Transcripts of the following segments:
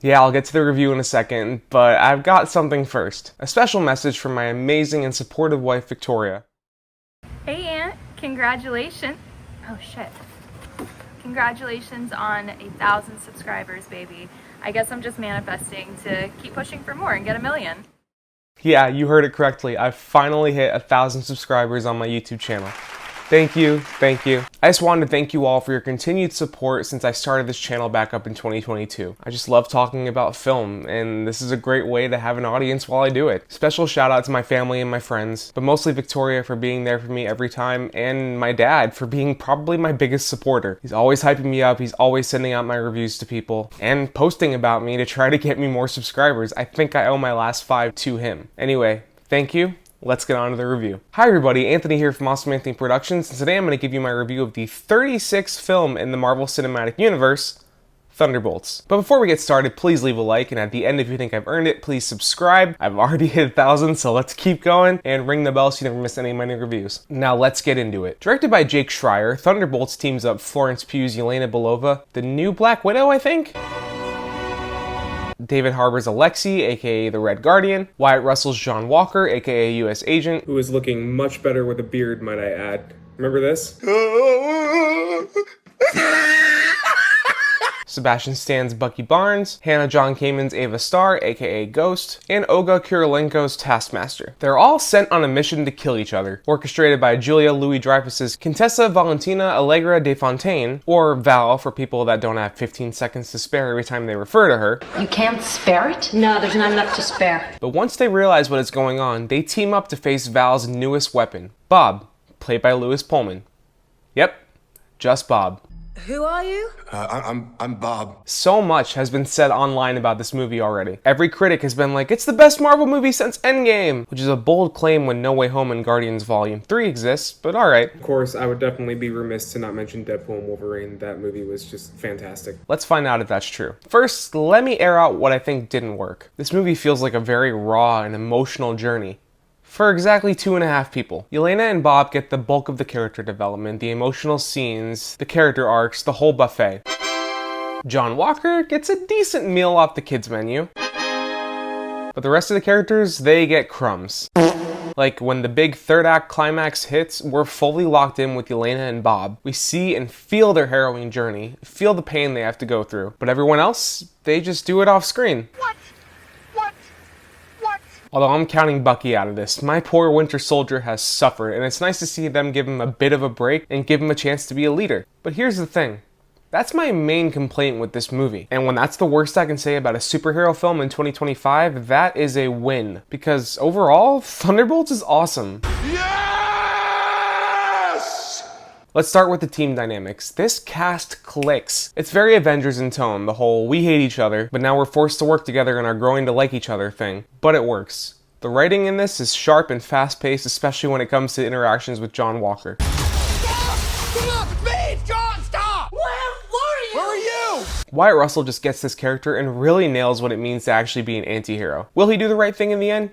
Yeah, I'll get to the review in a second, but I've got something first. A special message from my amazing and supportive wife, Victoria. Hey Aunt, congratulations. Oh shit. Congratulations on 1,000 subscribers, baby. I guess I'm just manifesting to keep pushing for more and get 1 million. Yeah, you heard it correctly. I've finally hit 1,000 subscribers on my YouTube channel. Thank you, thank you. I just wanted to thank you all for your continued support since I started this channel back up in 2022. I just love talking about film, and this is a great way to have an audience while I do it. Special shout out to my family and my friends, but mostly Victoria for being there for me every time, and my dad for being probably my biggest supporter. He's always hyping me up, he's always sending out my reviews to people, and posting about me to try to get me more subscribers. I think I owe my last 5 to him. Anyway, thank you. Let's get on to the review. Hi everybody, Anthony here from Awesome Anthony Productions, and today I'm going to give you my review of the 36th film in the Marvel Cinematic Universe, Thunderbolts. But before we get started, please leave a like, and at the end, if you think I've earned it, please subscribe. I've already hit 1,000, so let's keep going, and ring the bell so you never miss any of my new reviews. Now let's get into it. Directed by Jake Schreier, Thunderbolts teams up Florence Pugh's Yelena Belova, the new Black Widow, I think? David Harbour's Alexei, aka the Red Guardian, Wyatt Russell's John Walker, aka US Agent, who is looking much better with a beard, might I add. Remember this? Sebastian Stan's Bucky Barnes, Hannah John Kamen's Ava Starr, aka Ghost, and Olga Kurylenko's Taskmaster. They're all sent on a mission to kill each other, orchestrated by Julia Louis-Dreyfus's Contessa Valentina Allegra de Fontaine, or Val for people that don't have 15 seconds to spare every time they refer to her. You can't spare it? No, there's not enough to spare. But once they realize what is going on, they team up to face Val's newest weapon, Bob, played by Lewis Pullman. Yep, just Bob. Who are you? I'm Bob. So much has been said online about this movie already. Every critic has been like, it's the best Marvel movie since Endgame, which is a bold claim when No Way Home and Guardians Volume 3 exists, but alright. Of course, I would definitely be remiss to not mention Deadpool and Wolverine. That movie was just fantastic. Let's find out if that's true. First, let me air out what I think didn't work. This movie feels like a very raw and emotional journey for exactly 2.5 people. Yelena and Bob get the bulk of the character development, the emotional scenes, the character arcs, the whole buffet. John Walker gets a decent meal off the kids menu. But the rest of the characters, they get crumbs. Like when the big third act climax hits, we're fully locked in with Yelena and Bob. We see and feel their harrowing journey, feel the pain they have to go through. But everyone else, they just do it off screen. Although I'm counting Bucky out of this, my poor Winter Soldier has suffered, and it's nice to see them give him a bit of a break and give him a chance to be a leader. But here's the thing. That's my main complaint with this movie. And when that's the worst I can say about a superhero film in 2025, that is a win. Because overall, Thunderbolts is awesome. Let's start with the team dynamics. This cast clicks. It's very Avengers in tone, the whole we hate each other, but now we're forced to work together and are growing to like each other thing. But it works. The writing in this is sharp and fast-paced, especially when it comes to interactions with John Walker. Stop! Please, John, stop! Where are you? Wyatt Russell just gets this character and really nails what it means to actually be an anti-hero. Will he do the right thing in the end?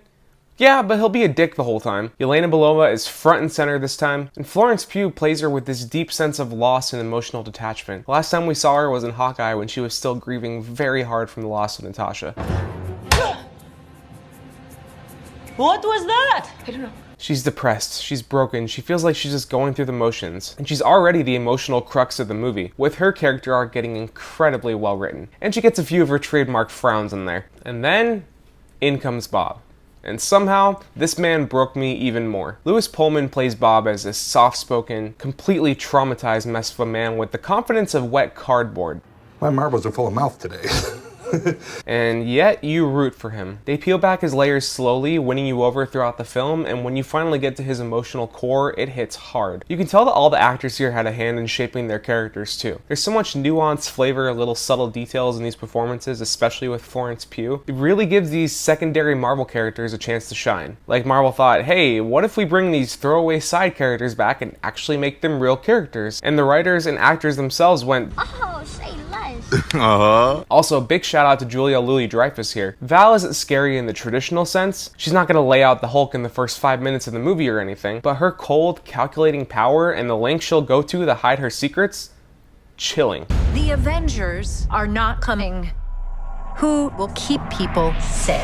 Yeah, but he'll be a dick the whole time. Yelena Belova is front and center this time, and Florence Pugh plays her with this deep sense of loss and emotional detachment. The last time we saw her was in Hawkeye when she was still grieving very hard from the loss of Natasha. What was that? I don't know. She's depressed, she's broken, she feels like she's just going through the motions, and she's already the emotional crux of the movie, with her character arc getting incredibly well written. And she gets a few of her trademark frowns in there. And then, in comes Bob. And somehow, this man broke me even more. Lewis Pullman plays Bob as a soft-spoken, completely traumatized mess of a man with the confidence of wet cardboard. My marbles are full of mouth today. And yet you root for him. They peel back his layers slowly, winning you over throughout the film, and when you finally get to his emotional core, it hits hard. You can tell that all the actors here had a hand in shaping their characters too. There's so much nuance, flavor, little subtle details in these performances, especially with Florence Pugh. It really gives these secondary Marvel characters a chance to shine. Like Marvel thought, hey, what if we bring these throwaway side characters back and actually make them real characters? And the writers and actors themselves went, oh, say less. Also, big shout out to Julia Louis-Dreyfus here. Val isn't scary in the traditional sense. She's not gonna lay out the Hulk in the first 5 minutes of the movie or anything, but her cold, calculating power and the lengths she'll go to hide her secrets, chilling. The Avengers are not coming Who will keep people safe?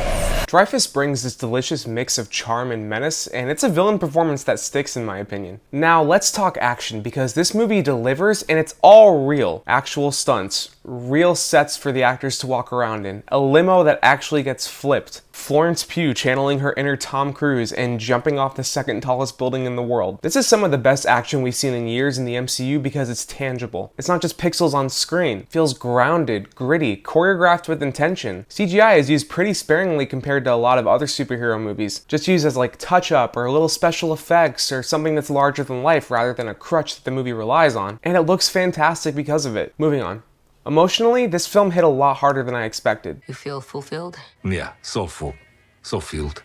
Dreyfuss brings this delicious mix of charm and menace, and it's a villain performance that sticks in my opinion. Now let's talk action, because this movie delivers and it's all real. Actual stunts, real sets for the actors to walk around in, a limo that actually gets flipped, Florence Pugh channeling her inner Tom Cruise and jumping off the second tallest building in the world. This is some of the best action we've seen in years in the MCU because it's tangible. It's not just pixels on screen. It feels grounded, gritty, choreographed with intention. CGI is used pretty sparingly compared to a lot of other superhero movies, just used as like touch-up or a little special effects or something that's larger than life rather than a crutch that the movie relies on, and it looks fantastic because of it. Moving on. Emotionally, this film hit a lot harder than I expected. You feel fulfilled? Yeah, so full, so filled.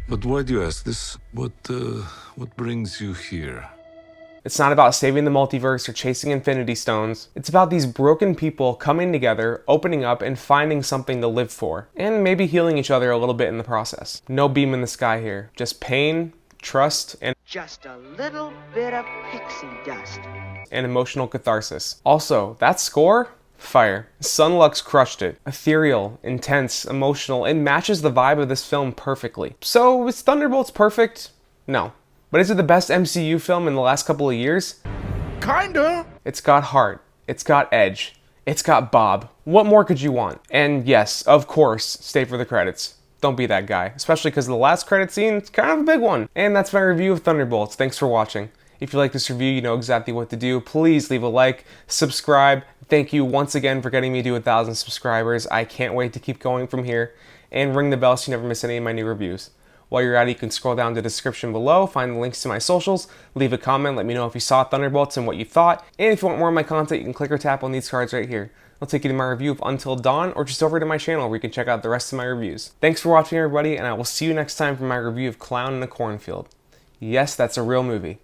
But why do you ask this? What brings you here? It's not about saving the multiverse or chasing Infinity Stones. It's about these broken people coming together, opening up, and finding something to live for. And maybe healing each other a little bit in the process. No beam in the sky here. Just pain, trust, and just a little bit of pixie dust. And emotional catharsis. Also, that score? Fire. Sunlux crushed it. Ethereal, intense, emotional. It matches the vibe of this film perfectly. So, is Thunderbolts perfect? No. But is it the best MCU film in the last couple of years? Kinda. It's got heart. It's got edge. It's got Bob. What more could you want? And yes, of course, stay for the credits. Don't be that guy. Especially because the last credit scene is kind of a big one. And that's my review of Thunderbolts. Thanks for watching. If you like this review, you know exactly what to do. Please leave a like, subscribe. Thank you once again for getting me to 1,000 subscribers. I can't wait to keep going from here. And ring the bell so you never miss any of my new reviews. While you're at it, you can scroll down to the description below, find the links to my socials, leave a comment, let me know if you saw Thunderbolts and what you thought. And if you want more of my content, you can click or tap on these cards right here. I'll take you to my review of Until Dawn, or just over to my channel where you can check out the rest of my reviews. Thanks for watching, everybody, and I will see you next time for my review of Clown in a Cornfield. Yes, that's a real movie.